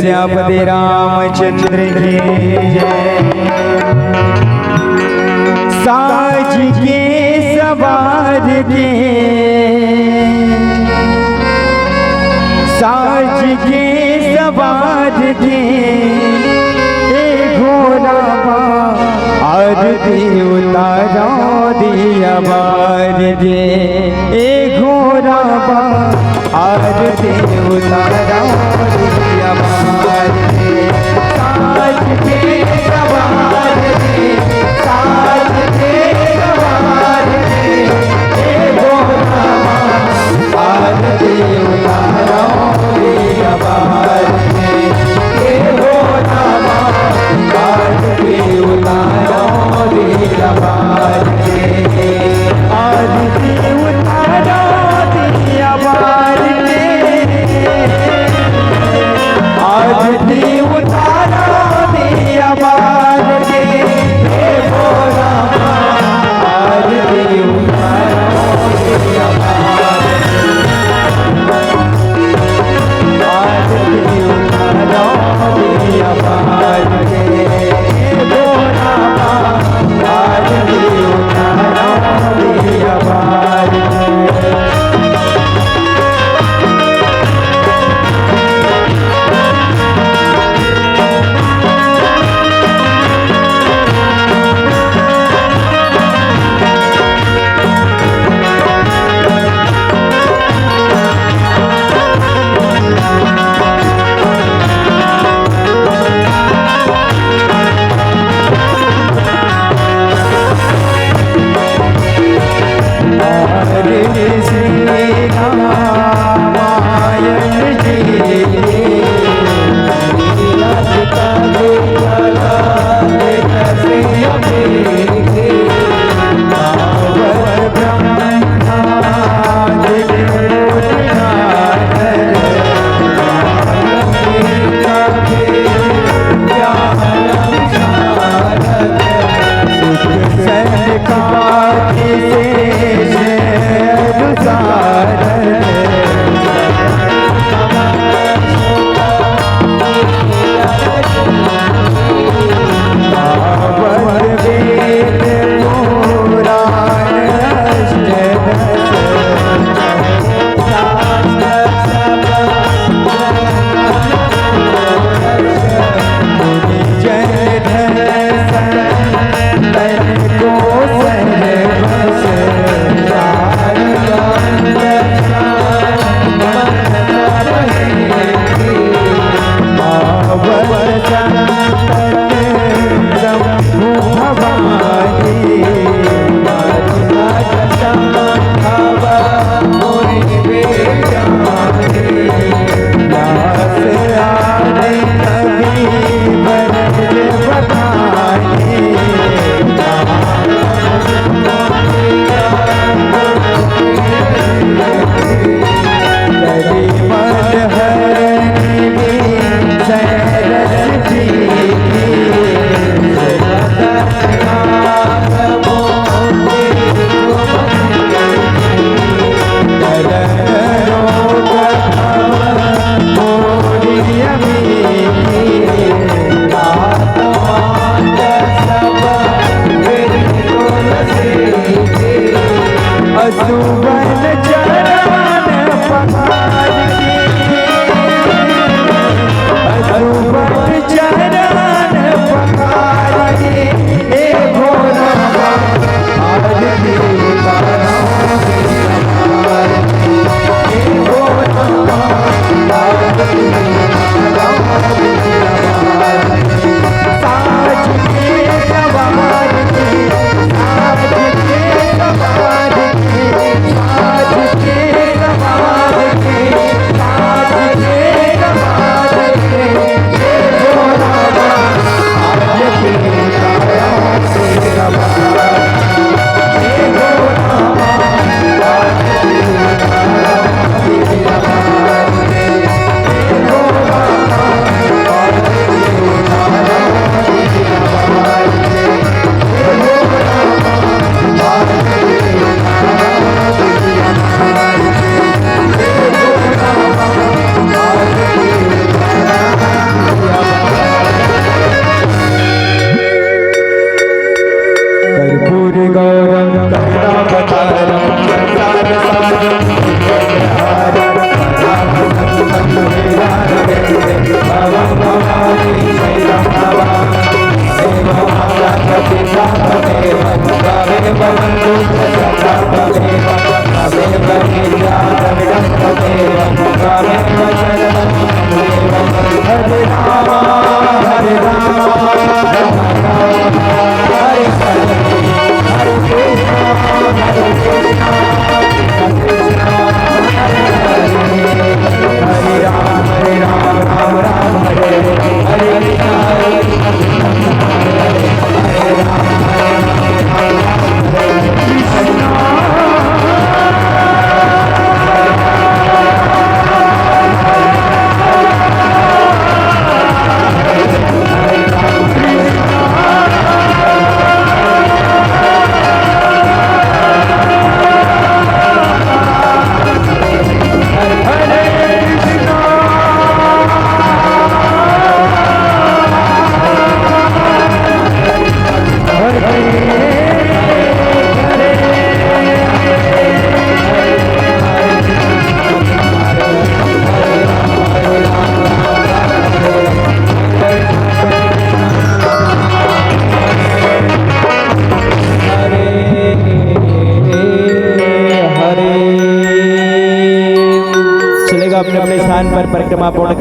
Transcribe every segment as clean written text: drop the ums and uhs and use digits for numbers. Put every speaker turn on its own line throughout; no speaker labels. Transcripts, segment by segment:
सियापति रामचंद्र की जय। साज के सवार के, साज के सवार के घोड़ा आरती उतारा दिया बार दे, घोड़ा आरती उतारा दिया बार दे। साज के सवार के, साज के सवार के घोड़ा आरती उतारा दिया बार दे, घोड़ा आरती उतारा दिया बार दे, आरती उतारा दिया बार दे, आरती उतारा दिया बार दे, घोड़ा आरती उतारा दिया बार दे, आरती उतारा दिया बार दे, घोड़ा आरती उतारा दिया बार दे।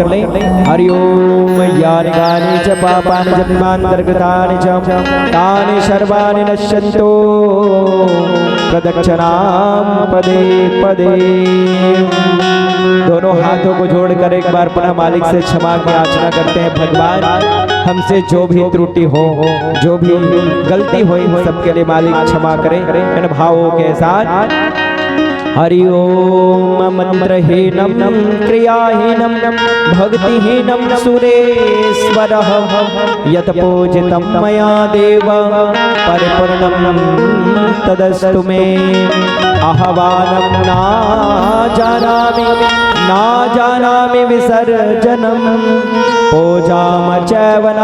कर लें। हरि ओम। यानि कानि च पापानि जन्मान्तर्गतानि च तानि सर्वाणि नश्यन्तु प्रदक्षिणां पदे पदे। दोनों हाथों को जोड़कर एक बार पुनः मालिक से क्षमा की याचना करते हैं। भगवान, हमसे जो भी त्रुटि हो, जो भी गलती हो, इन सबके लिए मालिक क्षमा करें इन भावों के साथ। हरि ओम। मंत्रहीनम क्रियाहीनम भक्तिहीनम सुरेश्वरः यत् पूजितं मया देव परिपूर्णं तदस्तु मे। आह्वानं ना जानामि विसर्जनं पूजां चैव न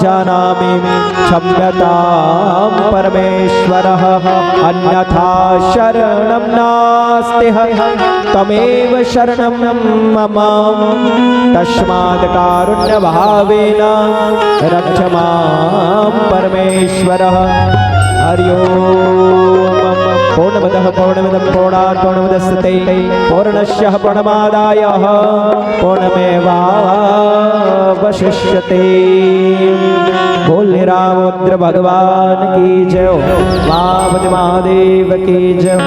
जानामि क्षम्यतां परमेश्वरः। अन्यथा शरणं नास्ति तमेव शरणं मम। तस्मात् कारुण्यभावेन रक्ष मां परमेश्वरः। हरि ओम। पूर्णमदः पूर्णमिदं पूर्णात् पूर्णमुदच्यते पूर्णस्य पूर्णमादाय पूर्णमेवावशिष्यते। बोल रामचंद्र भगवान की जय। महापति महादेव की जय।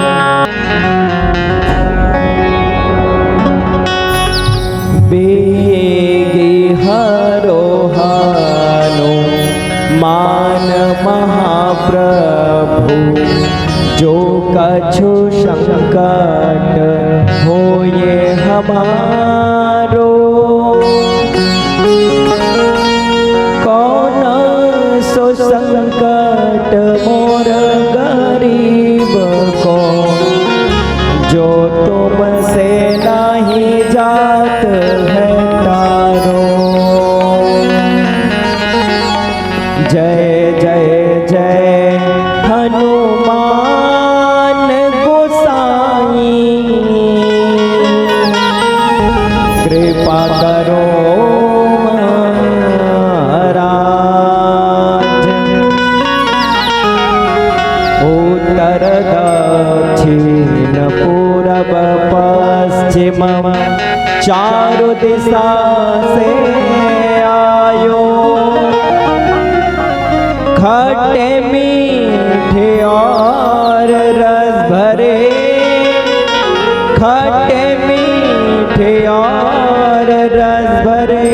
बेगे हरोहानो मान महाप्रभु जो कछु संकट होए हमारो। कौन सो संकट मोर गरीब को जो तुमसे नहीं जात है तारो। जय जय जय हनुमान गोसाई कृपा करो महाराज। उत्तर दक्षिण पूरब पश्चिम चारों दिशा से आयो। खट्टे मीठे और रस भरे, खट्टे मीठे और रस भरे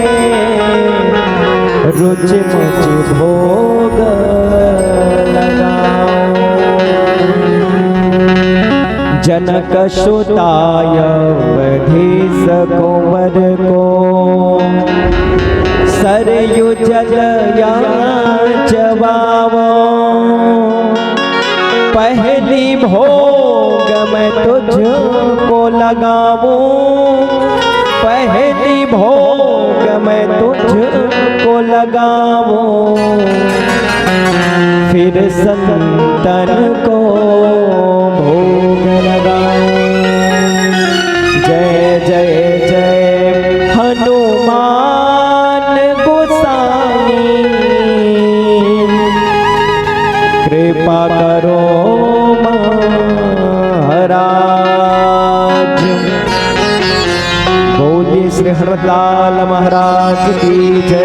रुचि मुझे भोग लगाओ। जनक सुताय वधीस कुंवर को सरयू जल याचवाओ। पहली भोग मैं तुझको लगाऊं, पहली भोग मैं तुझको लगाऊं। फिर संतन को भोग लगाऊं। जय जय जय हनुमान गोसाई कृपा करो महाराज। बोलिए श्री हरलाल महाराज की जय।